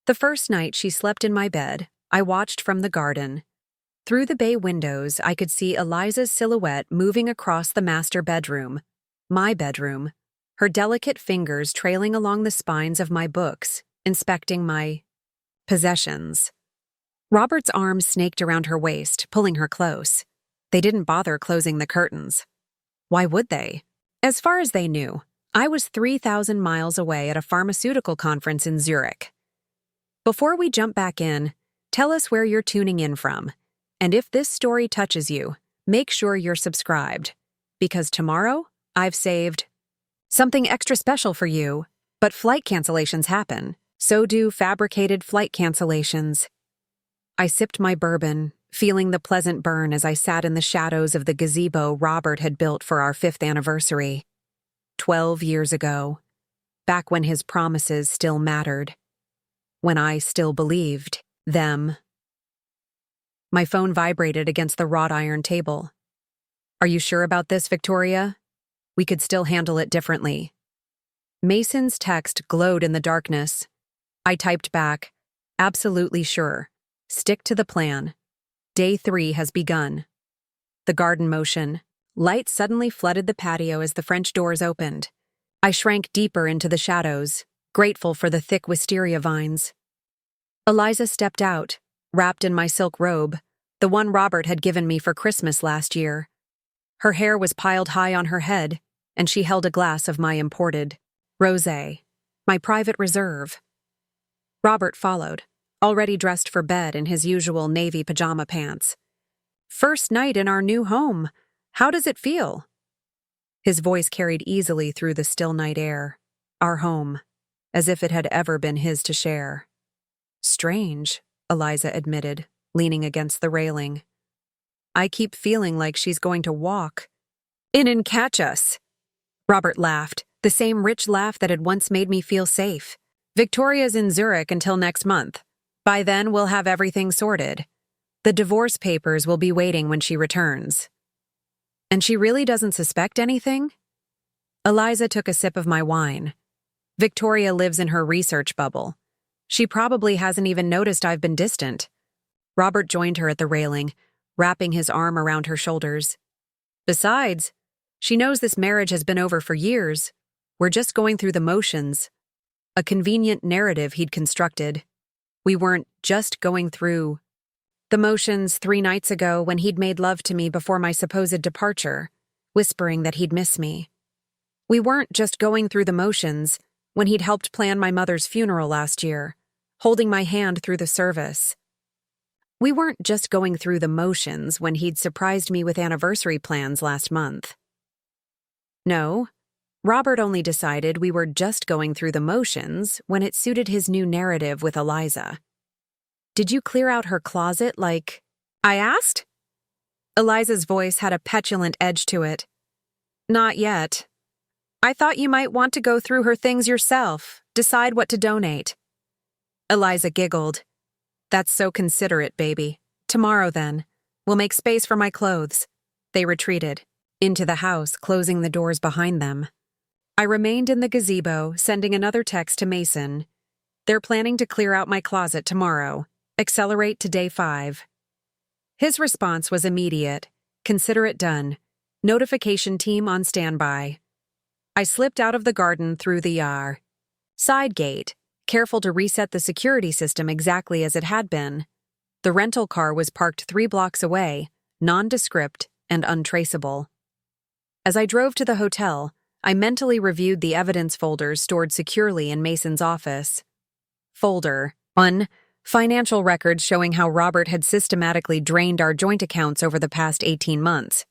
The first night she slept in my bed, I watched from the garden. Through the bay windows, I could see Eliza's silhouette moving across the master bedroom, my bedroom, her delicate fingers trailing along the spines of my books, inspecting my possessions. Robert's arms snaked around her waist, pulling her close. They didn't bother closing the curtains. Why would they? As far as they knew, I was 3,000 miles away at a pharmaceutical conference in Zurich. Before we jump back in, tell us where you're tuning in from. And if this story touches you, make sure you're subscribed. Because tomorrow, I've saved something extra special for you. But flight cancellations happen. So do fabricated flight cancellations. I sipped my bourbon, feeling the pleasant burn as I sat in the shadows of the gazebo Robert had built for our 5th anniversary. 12 years ago. Back when his promises still mattered. When I still believed them. My phone vibrated against the wrought iron table. Are you sure about this, Victoria? We could still handle it differently. Mason's text glowed in the darkness. I typed back, absolutely sure. Stick to the plan. Day 3 has begun. The garden motion. Light suddenly flooded the patio as the French doors opened. I shrank deeper into the shadows, grateful for the thick wisteria vines. Eliza stepped out, wrapped in my silk robe, the one Robert had given me for Christmas last year. Her hair was piled high on her head, and she held a glass of my imported rosé, my private reserve. Robert followed, already dressed for bed in his usual navy pajama pants. First night in our new home. How does it feel? His voice carried easily through the still night air. Our home, as if it had ever been his to share. Strange, Eliza admitted, leaning against the railing. I keep feeling like she's going to walk in and catch us. Robert laughed, the same rich laugh that had once made me feel safe. Victoria's in Zurich until next month. By then, we'll have everything sorted. The divorce papers will be waiting when she returns. And she really doesn't suspect anything? Eliza took a sip of my wine. Victoria lives in her research bubble. She probably hasn't even noticed I've been distant. Robert joined her at the railing, wrapping his arm around her shoulders. Besides, she knows this marriage has been over for years. We're just going through the motions. A convenient narrative he'd constructed. We weren't just going through the motions 3 nights ago when he'd made love to me before my supposed departure, whispering that he'd miss me. We weren't just going through the motions when he'd helped plan my mother's funeral last year, holding my hand through the service. We weren't just going through the motions when he'd surprised me with anniversary plans last month. No, Robert only decided we were just going through the motions when it suited his new narrative with Eliza. Did you clear out her closet like I asked? Eliza's voice had a petulant edge to it. Not yet. I thought you might want to go through her things yourself, decide what to donate. Eliza giggled. That's so considerate, baby. Tomorrow, then. We'll make space for my clothes. They retreated, into the house, closing the doors behind them. I remained in the gazebo, sending another text to Mason. They're planning to clear out my closet tomorrow. Accelerate to day 5. His response was immediate. Consider it done. Notification team on standby. I slipped out of the garden through the yard. Side gate, careful to reset the security system exactly as it had been. The rental car was parked 3 blocks away, nondescript and untraceable. As I drove to the hotel, I mentally reviewed the evidence folders stored securely in Mason's office. Folder 1. Financial records showing how Robert had systematically drained our joint accounts over the past 18 months.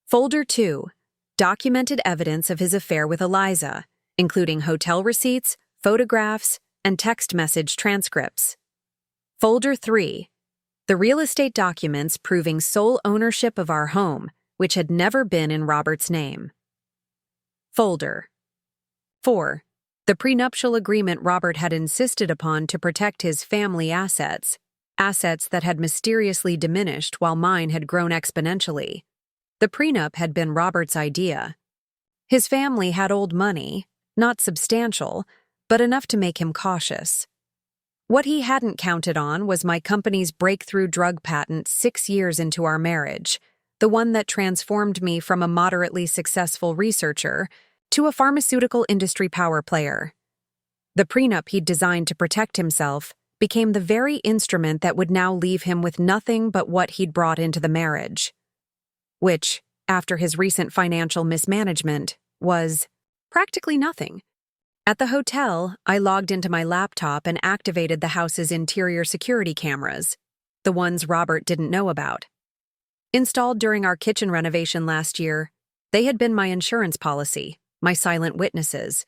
Folder 2. Documented evidence of his affair with Eliza, including hotel receipts, photographs, and text message transcripts. Folder 3. The real estate documents proving sole ownership of our home, which had never been in Robert's name. Folder 4. The prenuptial agreement Robert had insisted upon to protect his family assets that had mysteriously diminished while mine had grown exponentially. The prenup had been Robert's idea. His family had old money, not substantial, but enough to make him cautious. What he hadn't counted on was my company's breakthrough drug patent 6 years into our marriage, the one that transformed me from a moderately successful researcher to a pharmaceutical industry power player. The prenup he'd designed to protect himself became the very instrument that would now leave him with nothing but what he'd brought into the marriage. Which, after his recent financial mismanagement, was practically nothing. At the hotel, I logged into my laptop and activated the house's interior security cameras, the ones Robert didn't know about. Installed during our kitchen renovation last year, they had been my insurance policy, my silent witnesses.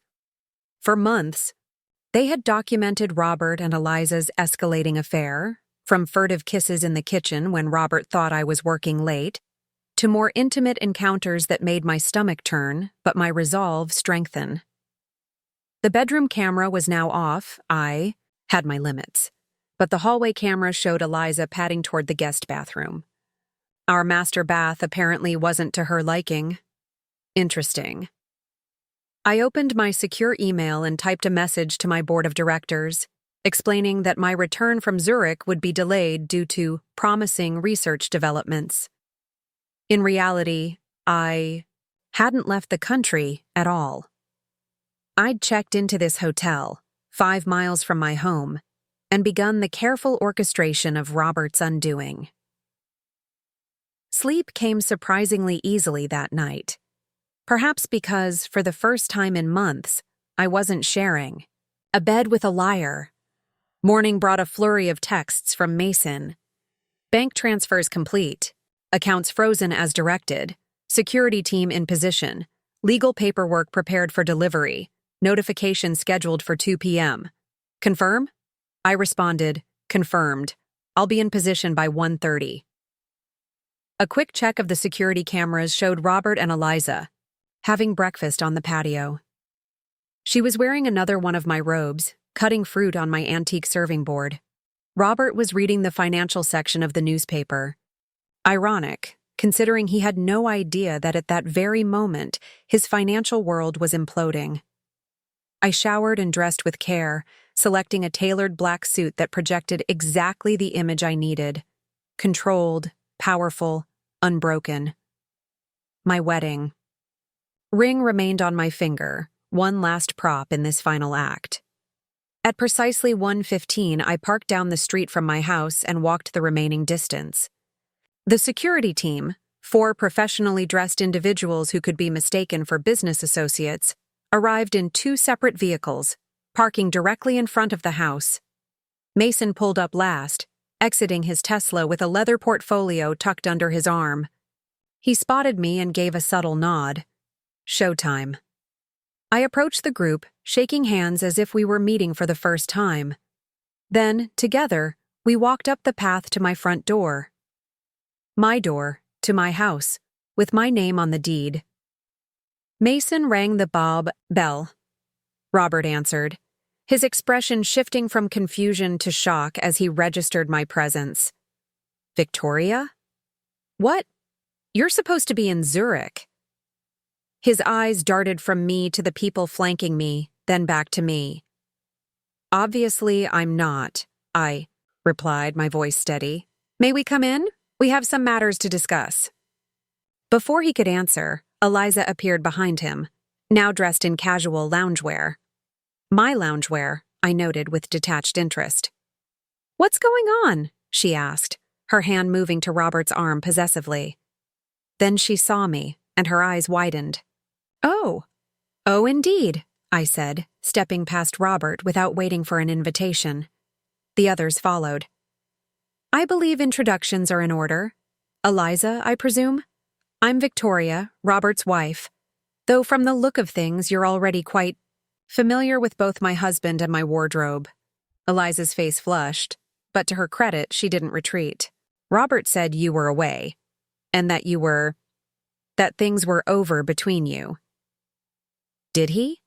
For months, they had documented Robert and Eliza's escalating affair, from furtive kisses in the kitchen when Robert thought I was working late, to more intimate encounters that made my stomach turn, but my resolve strengthen. The bedroom camera was now off. I had my limits, but the hallway camera showed Eliza padding toward the guest bathroom. Our master bath apparently wasn't to her liking. Interesting. I opened my secure email and typed a message to my board of directors, explaining that my return from Zurich would be delayed due to promising research developments. In reality, I hadn't left the country at all. I'd checked into this hotel, 5 miles from my home, and begun the careful orchestration of Robert's undoing. Sleep came surprisingly easily that night. Perhaps because, for the first time in months, I wasn't sharing a bed with a liar. Morning brought a flurry of texts from Mason. Bank transfers complete. Accounts frozen as directed. Security team in position. Legal paperwork prepared for delivery. Notification scheduled for 2 p.m. Confirm? I responded, confirmed. I'll be in position by 1:30. A quick check of the security cameras showed Robert and Eliza having breakfast on the patio. She was wearing another one of my robes, cutting fruit on my antique serving board. Robert was reading the financial section of the newspaper. Ironic, considering he had no idea that at that very moment his financial world was imploding. I showered and dressed with care, selecting a tailored black suit that projected exactly the image I needed. Controlled, powerful, unbroken. My wedding. Ring remained on my finger, one last prop in this final act. At precisely 1:15, I parked down the street from my house and walked the remaining distance. The security team, 4 professionally dressed individuals who could be mistaken for business associates, arrived in 2 separate vehicles, parking directly in front of the house. Mason pulled up last, exiting his Tesla with a leather portfolio tucked under his arm. He spotted me and gave a subtle nod. Showtime. I approached the group, shaking hands as if we were meeting for the first time. Then, together, we walked up the path to my front door. My door, to my house, with my name on the deed. Mason rang the bell. Robert answered, his expression shifting from confusion to shock as he registered my presence. Victoria? What? You're supposed to be in Zurich. His eyes darted from me to the people flanking me, then back to me. Obviously, I'm not, I replied, my voice steady. May we come in? We have some matters to discuss. Before he could answer, Eliza appeared behind him, now dressed in casual loungewear. My loungewear, I noted with detached interest. What's going on? She asked, her hand moving to Robert's arm possessively. Then she saw me, and her eyes widened. Oh, indeed, I said, stepping past Robert without waiting for an invitation. The others followed. I believe introductions are in order. Eliza, I presume? I'm Victoria, Robert's wife, though from the look of things you're already quite familiar with both my husband and my wardrobe. Eliza's face flushed, but to her credit, she didn't retreat. Robert said you were away, and that things were over between you. Did he?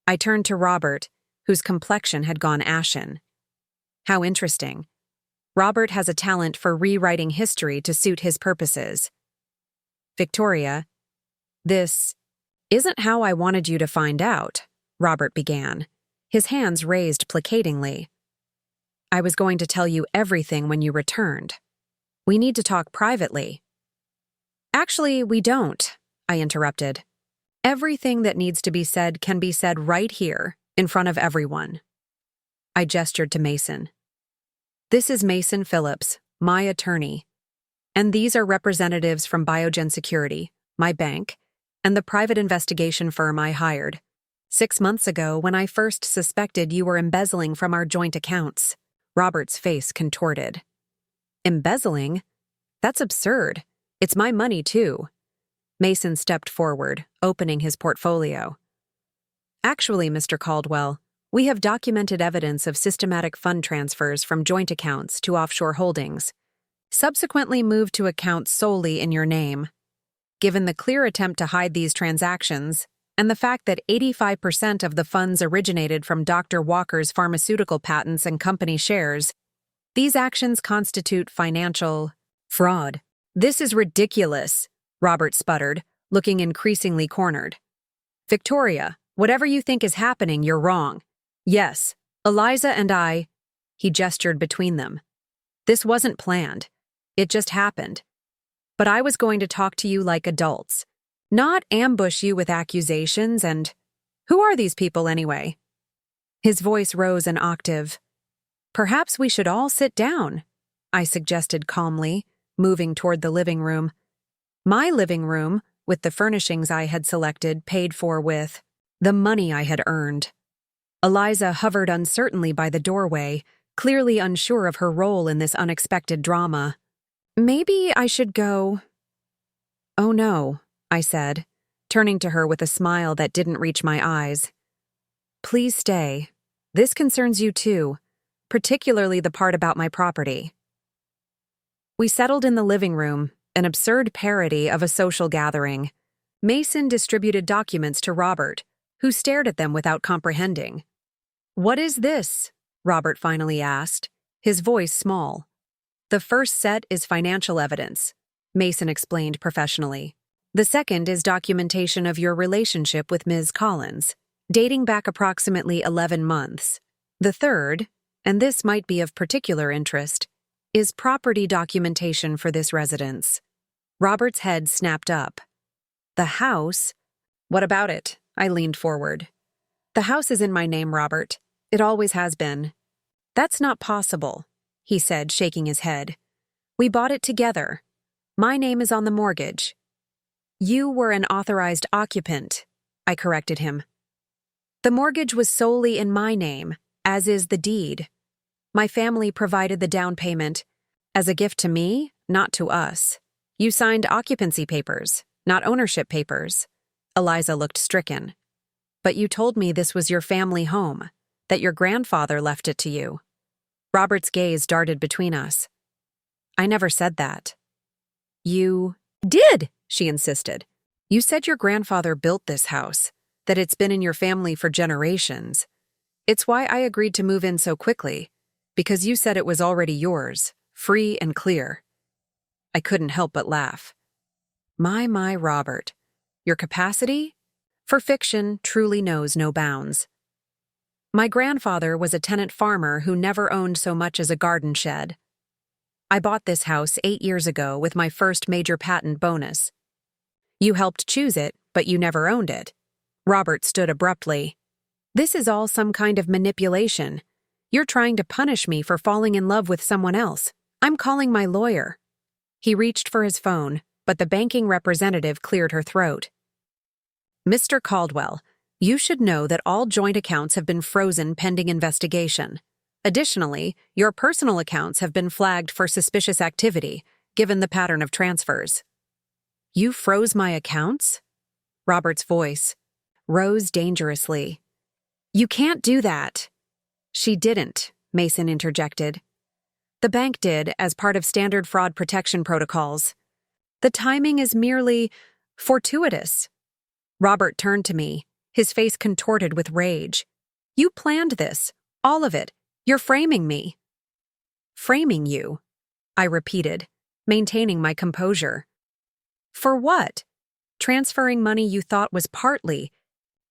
I turned to Robert, whose complexion had gone ashen. How interesting. Robert has a talent for rewriting history to suit his purposes. Victoria, this isn't how I wanted you to find out, Robert began, his hands raised placatingly. I was going to tell you everything when you returned. We need to talk privately. Actually, we don't, I interrupted. Everything that needs to be said can be said right here, in front of everyone. I gestured to Mason. This is Mason Phillips, my attorney. And these are representatives from Biogen Security, my bank, and the private investigation firm I hired 6 months ago when I first suspected you were embezzling from our joint accounts. Robert's face contorted. Embezzling? That's absurd. It's my money, too. Mason stepped forward, opening his portfolio. Actually, Mr. Caldwell, we have documented evidence of systematic fund transfers from joint accounts to offshore holdings, subsequently moved to accounts solely in your name. Given the clear attempt to hide these transactions, and the fact that 85% of the funds originated from Dr. Walker's pharmaceutical patents and company shares, these actions constitute financial fraud. This is ridiculous, Robert sputtered, looking increasingly cornered. Victoria, whatever you think is happening, you're wrong. Yes, Eliza and I, he gestured between them. This wasn't planned. It just happened. But I was going to talk to you like adults, not ambush you with accusations and… Who are these people anyway? His voice rose an octave. Perhaps we should all sit down, I suggested calmly, moving toward the living room. My living room, with the furnishings I had selected, paid for with the money I had earned. Eliza hovered uncertainly by the doorway, clearly unsure of her role in this unexpected drama. Maybe I should go. Oh no, I said, turning to her with a smile that didn't reach my eyes. Please stay. This concerns you too, particularly the part about my property. We settled in the living room, an absurd parody of a social gathering. Mason distributed documents to Robert, who stared at them without comprehending. What is this? Robert finally asked, his voice small. The first set is financial evidence, Mason explained professionally. The second is documentation of your relationship with Ms. Collins, dating back approximately 11 months. The third, and this might be of particular interest, is property documentation for this residence. Robert's head snapped up. The house? What about it? I leaned forward. The house is in my name, Robert. It always has been. That's not possible, he said, shaking his head. We bought it together. My name is on the mortgage. You were an authorized occupant, I corrected him. The mortgage was solely in my name, as is the deed. My family provided the down payment as a gift to me, not to us. You signed occupancy papers, not ownership papers. Eliza looked stricken. But you told me this was your family home, that your grandfather left it to you. Robert's gaze darted between us. I never said that. You did, she insisted. You said your grandfather built this house, that it's been in your family for generations. It's why I agreed to move in so quickly, because you said it was already yours, free and clear. I couldn't help but laugh. My, Robert. Your capacity for fiction truly knows no bounds. My grandfather was a tenant farmer who never owned so much as a garden shed. I bought this house 8 years ago with my first major patent bonus. You helped choose it, but you never owned it. Robert stood abruptly. This is all some kind of manipulation. You're trying to punish me for falling in love with someone else. I'm calling my lawyer. He reached for his phone, but the banking representative cleared her throat. Mr. Caldwell, you should know that all joint accounts have been frozen pending investigation. Additionally, your personal accounts have been flagged for suspicious activity, given the pattern of transfers. You froze my accounts? Robert's voice rose dangerously. You can't do that. She didn't, Mason interjected. The bank did, as part of standard fraud protection protocols. The timing is merely fortuitous. Robert turned to me, his face contorted with rage. You planned this, all of it. You're framing me. Framing you, I repeated, maintaining my composure. For what? Transferring money you thought was partly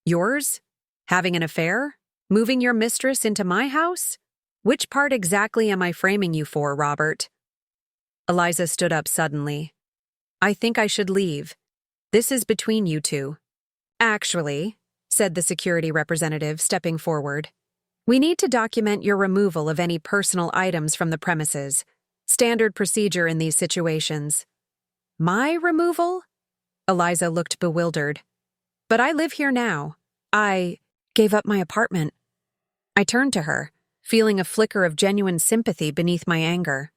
yours? Having an affair? Moving your mistress into my house? Which part exactly am I framing you for, Robert? Eliza stood up suddenly. I think I should leave. This is between you two. Actually, said the security representative, stepping forward, we need to document your removal of any personal items from the premises. Standard procedure in these situations. My removal? Eliza looked bewildered. But I live here now. I gave up my apartment. I turned to her, feeling a flicker of genuine sympathy beneath my anger.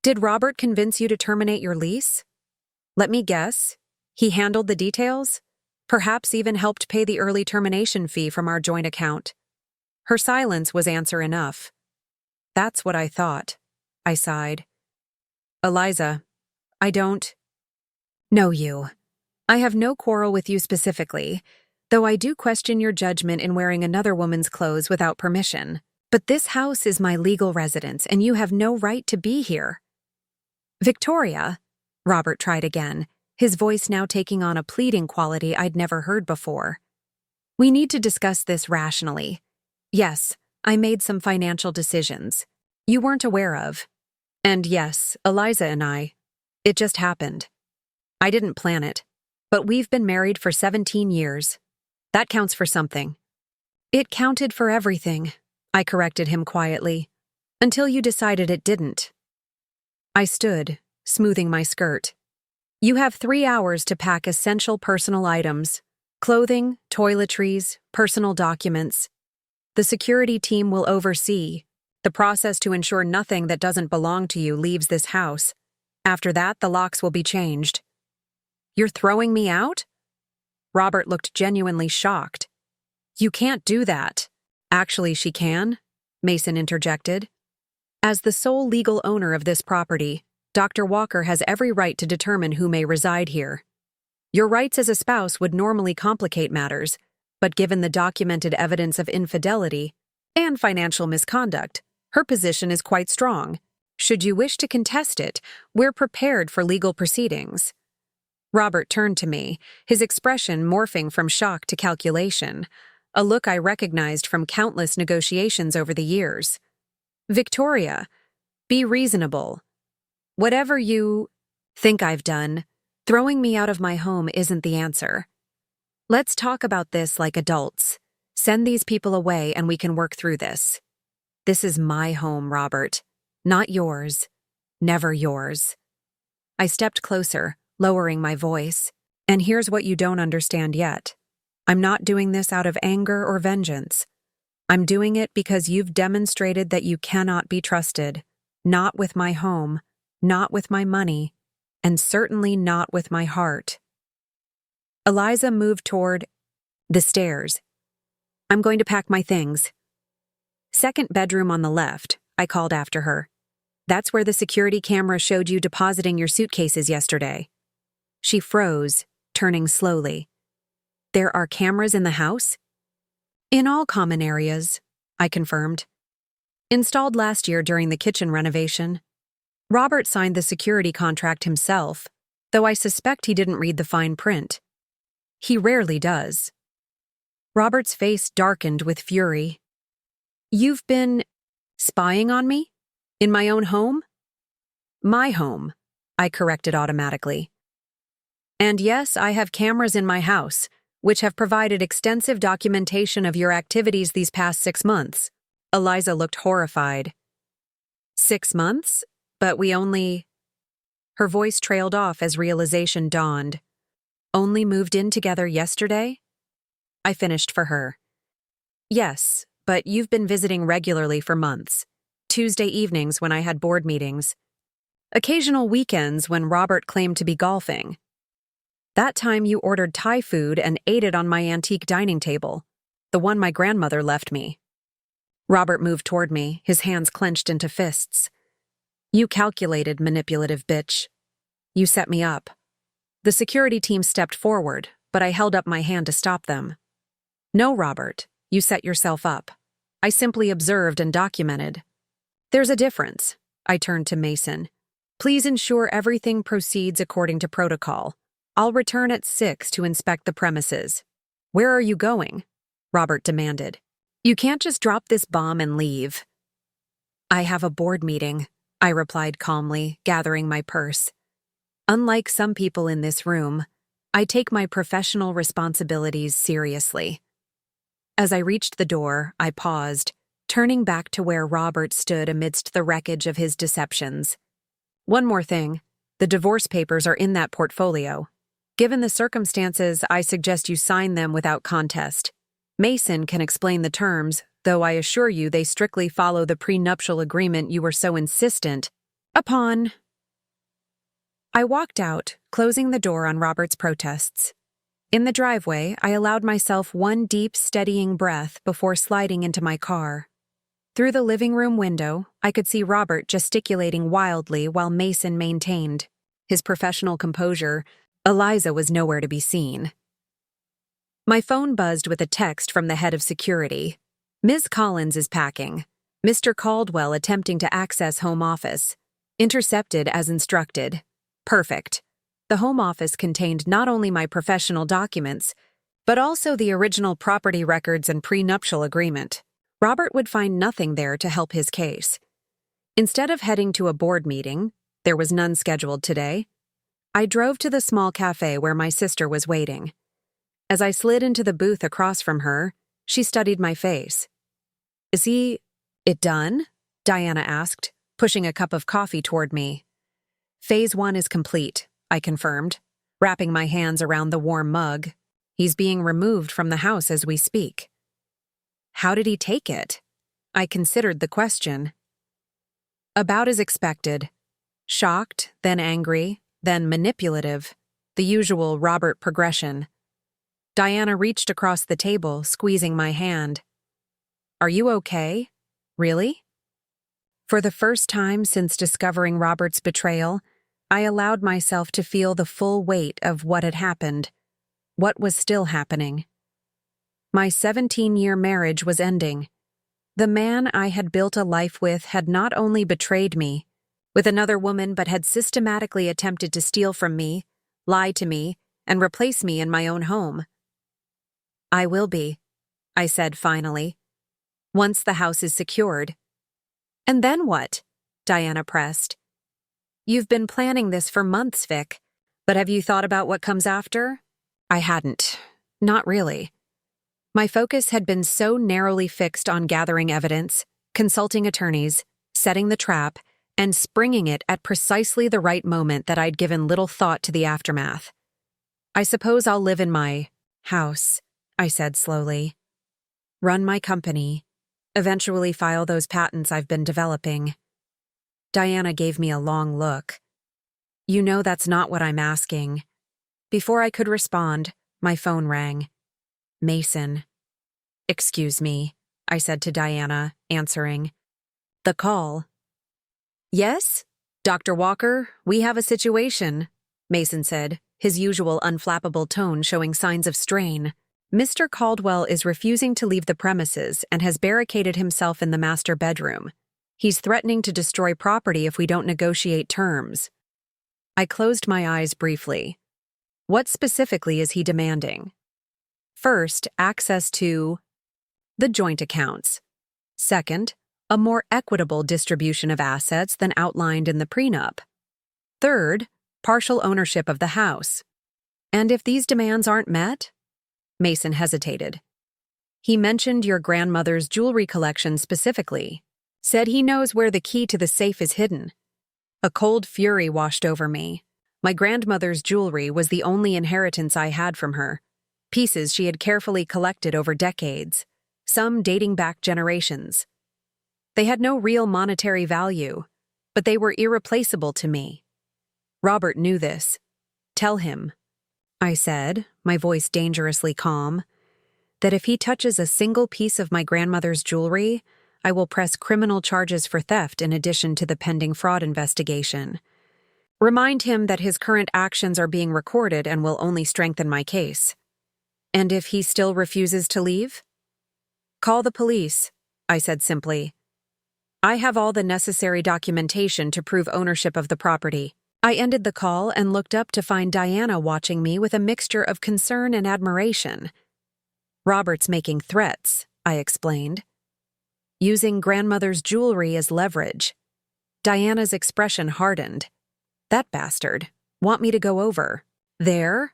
Did Robert convince you to terminate your lease? Let me guess. He handled the details? Perhaps even helped pay the early termination fee from our joint account. Her silence was answer enough. That's what I thought. I sighed. Eliza, I don't know you. I have no quarrel with you specifically, though I do question your judgment in wearing another woman's clothes without permission. But this house is my legal residence, and you have no right to be here. Victoria, Robert tried again, his voice now taking on a pleading quality I'd never heard before. We need to discuss this rationally. Yes, I made some financial decisions you weren't aware of. And yes, Eliza and it just happened. I didn't plan it, but we've been married for 17 years. That counts for something. It counted for everything, I corrected him quietly, until you decided it didn't. I stood, smoothing my skirt. You have 3 hours to pack essential personal items, clothing, toiletries, personal documents. The security team will oversee the process to ensure nothing that doesn't belong to you leaves this house. After that, the locks will be changed. You're throwing me out? Robert looked genuinely shocked. You can't do that. Actually, she can, Mason interjected. As the sole legal owner of this property, Dr. Walker has every right to determine who may reside here. Your rights as a spouse would normally complicate matters, but given the documented evidence of infidelity and financial misconduct, her position is quite strong. Should you wish to contest it, we're prepared for legal proceedings. Robert turned to me, his expression morphing from shock to calculation, a look I recognized from countless negotiations over the years. Victoria, be reasonable. Whatever you think I've done, throwing me out of my home isn't the answer. Let's talk about this like adults. Send these people away and we can work through this. This is my home, Robert. Not yours. Never yours. I stepped closer, lowering my voice. And here's what you don't understand yet. I'm not doing this out of anger or vengeance. I'm doing it because you've demonstrated that you cannot be trusted. Not with my home, not with my money, and certainly not with my heart. Eliza moved toward the stairs. I'm going to pack my things. Second bedroom on the left, I called after her. That's where the security camera showed you depositing your suitcases yesterday. She froze, turning slowly. There are cameras in the house? In all common areas, I confirmed. Installed last year during the kitchen renovation. Robert signed the security contract himself, though I suspect he didn't read the fine print. He rarely does. Robert's face darkened with fury. You've been spying on me? In my own home? My home, I corrected automatically. And yes, I have cameras in my house, which have provided extensive documentation of your activities these past 6 months. Eliza looked horrified. 6 months? But we only... Her voice trailed off as realization dawned. Only moved in together yesterday? I finished for her. Yes, but you've been visiting regularly for months. Tuesday evenings when I had board meetings. Occasional weekends when Robert claimed to be golfing. That time you ordered Thai food and ate it on my antique dining table, the one my grandmother left me. Robert moved toward me, his hands clenched into fists. You calculated, manipulative bitch. You set me up. The security team stepped forward, but I held up my hand to stop them. No, Robert, you set yourself up. I simply observed and documented. There's a difference. I turned to Mason. Please ensure everything proceeds according to protocol. I'll return at 6 to inspect the premises. Where are you going? Robert demanded. You can't just drop this bomb and leave. I have a board meeting, I replied calmly, gathering my purse. Unlike some people in this room, I take my professional responsibilities seriously. As I reached the door, I paused, turning back to where Robert stood amidst the wreckage of his deceptions. One more thing, the divorce papers are in that portfolio. Given the circumstances, I suggest you sign them without contest. Mason can explain the terms, though I assure you they strictly follow the prenuptial agreement you were so insistent upon. I walked out, closing the door on Robert's protests. In the driveway, I allowed myself one deep, steadying breath before sliding into my car. Through the living room window, I could see Robert gesticulating wildly while Mason maintained his professional composure. Eliza was nowhere to be seen. My phone buzzed with a text from the head of security. Ms. Collins is packing. Mr. Caldwell attempting to access home office. Intercepted as instructed. Perfect. The home office contained not only my professional documents, but also the original property records and prenuptial agreement. Robert would find nothing there to help his case. Instead of heading to a board meeting, there was none scheduled today, I drove to the small cafe where my sister was waiting. As I slid into the booth across from her, she studied my face. "Is it done?" Diana asked, pushing a cup of coffee toward me. "Phase 1 is complete," I confirmed, wrapping my hands around the warm mug. "He's being removed from the house as we speak." "How did he take it?" I considered the question. "About as expected. Shocked, then angry, then manipulative. The usual Robert progression." Diana reached across the table, squeezing my hand. "Are you okay? Really?" For the first time since discovering Robert's betrayal, I allowed myself to feel the full weight of what had happened, what was still happening. My 17-year marriage was ending. The man I had built a life with had not only betrayed me with another woman, but had systematically attempted to steal from me, lie to me, and replace me in my own home. "I will be," I said finally, "once the house is secured." "And then what?" Diana pressed. "You've been planning this for months, Vic, but have you thought about what comes after?" I hadn't. Not really. My focus had been so narrowly fixed on gathering evidence, consulting attorneys, setting the trap, and springing it at precisely the right moment that I'd given little thought to the aftermath. "I suppose I'll live in my house," I said slowly. "Run my company, eventually file those patents I've been developing." Diana gave me a long look. "You know that's not what I'm asking." Before I could respond, my phone rang. "Mason." "Excuse me," I said to Diana, answering. "The call." "Yes? Dr. Walker, we have a situation," Mason said, his usual unflappable tone showing signs of strain. "Mr. Caldwell is refusing to leave the premises and has barricaded himself in the master bedroom. He's threatening to destroy property if we don't negotiate terms." I closed my eyes briefly. What specifically is he demanding? First, access to the joint accounts. Second, a more equitable distribution of assets than outlined in the prenup. Third, partial ownership of the house. And if these demands aren't met? Mason hesitated. "He mentioned your grandmother's jewelry collection specifically. Said he knows where the key to the safe is hidden." A cold fury washed over me. My grandmother's jewelry was the only inheritance I had from her. Pieces she had carefully collected over decades, some dating back generations. They had no real monetary value, but they were irreplaceable to me. Robert knew this. "Tell him," I said, my voice dangerously calm, "that if he touches a single piece of my grandmother's jewelry, I will press criminal charges for theft in addition to the pending fraud investigation. Remind him that his current actions are being recorded and will only strengthen my case. And if he still refuses to leave? Call the police," I said simply. "I have all the necessary documentation to prove ownership of the property." I ended the call and looked up to find Diana watching me with a mixture of concern and admiration. "Robert's making threats," I explained. using grandmother's jewelry as leverage. Diana's expression hardened. That bastard. Want me to go over there?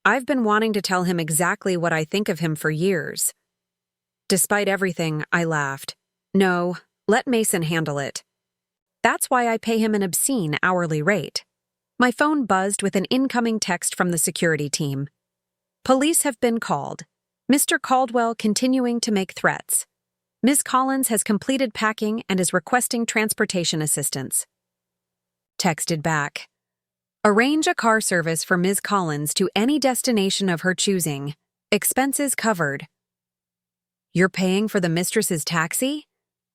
I've been wanting to tell him exactly what I think of him for years. Despite everything, I laughed. No, let Mason handle it. That's why I pay him an obscene hourly rate. My phone buzzed with an incoming text from the security team. Police have been called. Mr. Caldwell continuing to make threats. Ms. Collins has completed packing and is requesting transportation assistance. Texted back. Arrange a car service for Ms. Collins to any destination of her choosing. Expenses covered. You're paying for the mistress's taxi?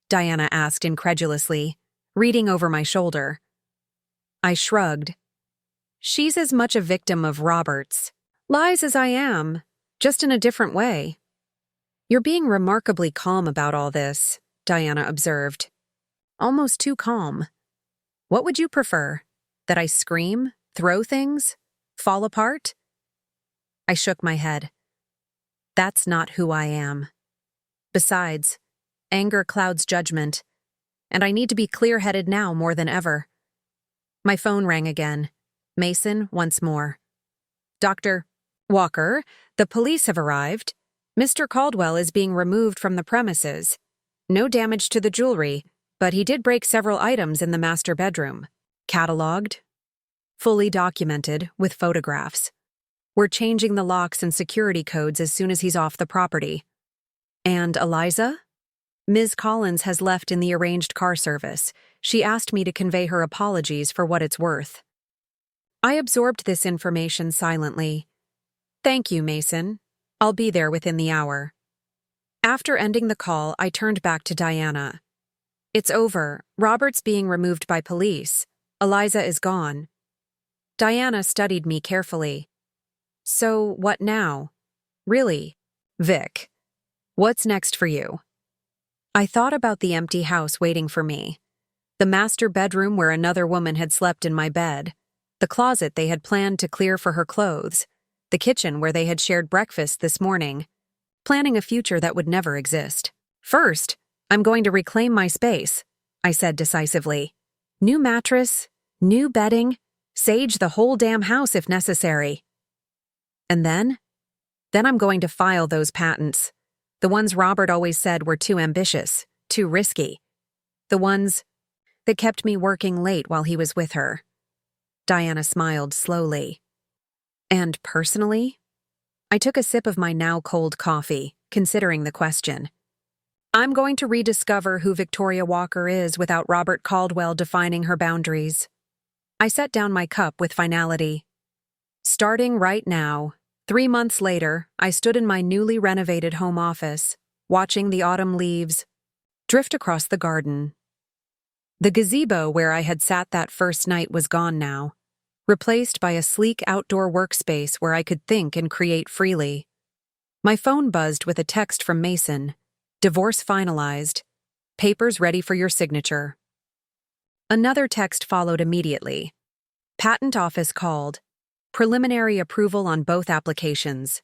Diana asked incredulously, reading over my shoulder. I shrugged. She's as much a victim of Robert's lies as I am, just in a different way. You're being remarkably calm about all this, Diana observed. Almost too calm. What would you prefer? That I scream, throw things, fall apart? I shook my head. That's not who I am. Besides, anger clouds judgment, and I need to be clear-headed now more than ever. My phone rang again. Mason once more. Dr. Walker, the police have arrived. Mr. Caldwell is being removed from the premises. No damage to the jewelry, but he did break several items in the master bedroom. Catalogued, fully documented with photographs. We're changing the locks and security codes as soon as he's off the property. And Eliza? Ms. Collins has left in the arranged car service. She asked me to convey her apologies for what it's worth. I absorbed this information silently. Thank you, Mason. I'll be there within the hour. After ending the call, I turned back to Diana. It's over. Robert's being removed by police. Eliza is gone. Diana studied me carefully. So, what now? Really? Vic, what's next for you? I thought about the empty house waiting for me. The master bedroom where another woman had slept in my bed. The closet they had planned to clear for her clothes. The kitchen where they had shared breakfast this morning. Planning a future that would never exist. First, I'm going to reclaim my space, I said decisively. New mattress, new bedding, sage the whole damn house if necessary. And then I'm going to file those patents. The ones Robert always said were too ambitious, too risky. The ones that kept me working late while he was with her. Diana smiled slowly. And personally? I took a sip of my now cold coffee, considering the question. I'm going to rediscover who Victoria Walker is without Robert Caldwell defining her boundaries. I set down my cup with finality. Starting right now, 3 months later, I stood in my newly renovated home office, watching the autumn leaves drift across the garden. The gazebo where I had sat that first night was gone now, replaced by a sleek outdoor workspace where I could think and create freely. My phone buzzed with a text from Mason. Divorce finalized. Papers ready for your signature. Another text followed immediately. Patent office called. Preliminary approval on both applications.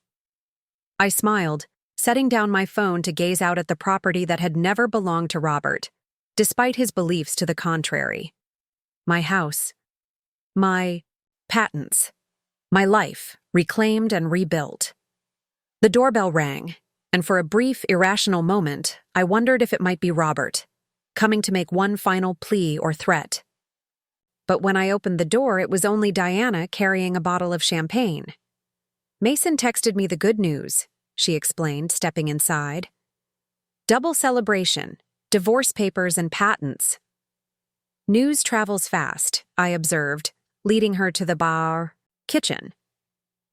I smiled, setting down my phone to gaze out at the property that had never belonged to Robert, despite his beliefs to the contrary. My house. My patents. My life, reclaimed and rebuilt. The doorbell rang, and for a brief, irrational moment, I wondered if it might be Robert, coming to make one final plea or threat. But when I opened the door, it was only Diana carrying a bottle of champagne. Mason texted me the good news, she explained, stepping inside. Double celebration, divorce papers and patents. News travels fast, I observed, leading her to the kitchen.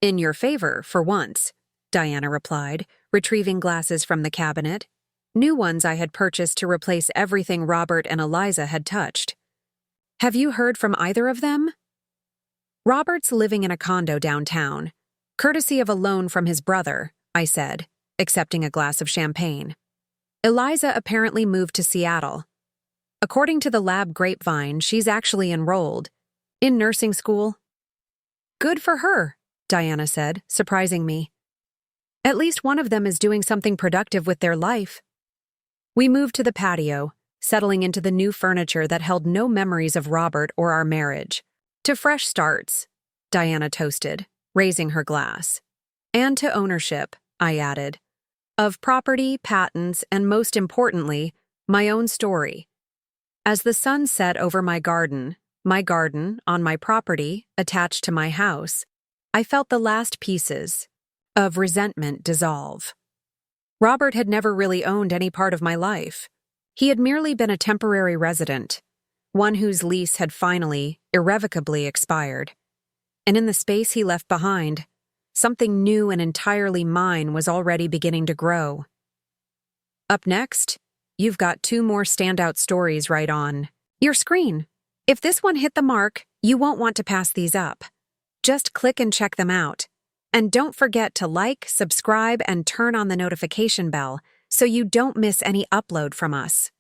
In your favor, for once, Diana replied, retrieving glasses from the cabinet. New ones I had purchased to replace everything Robert and Eliza had touched. Have you heard from either of them? Robert's living in a condo downtown, courtesy of a loan from his brother, I said, accepting a glass of champagne. Eliza apparently moved to Seattle. According to the lab grapevine, she's actually enrolled in nursing school. Good for her, Diana said, surprising me. At least one of them is doing something productive with their life. We moved to the patio, settling into the new furniture that held no memories of Robert or our marriage. To fresh starts, Diana toasted, raising her glass. And to ownership, I added. Of property, patents, and most importantly, my own story. As the sun set over my garden on my property, attached to my house, I felt the last pieces of resentment dissolve. Robert had never really owned any part of my life. He had merely been a temporary resident, one whose lease had finally, irrevocably expired. And in the space he left behind, something new and entirely mine was already beginning to grow. Up next, you've got 2 more standout stories right on your screen. If this one hit the mark, you won't want to pass these up. Just click and check them out. And don't forget to like, subscribe, and turn on the notification bell so you don't miss any upload from us.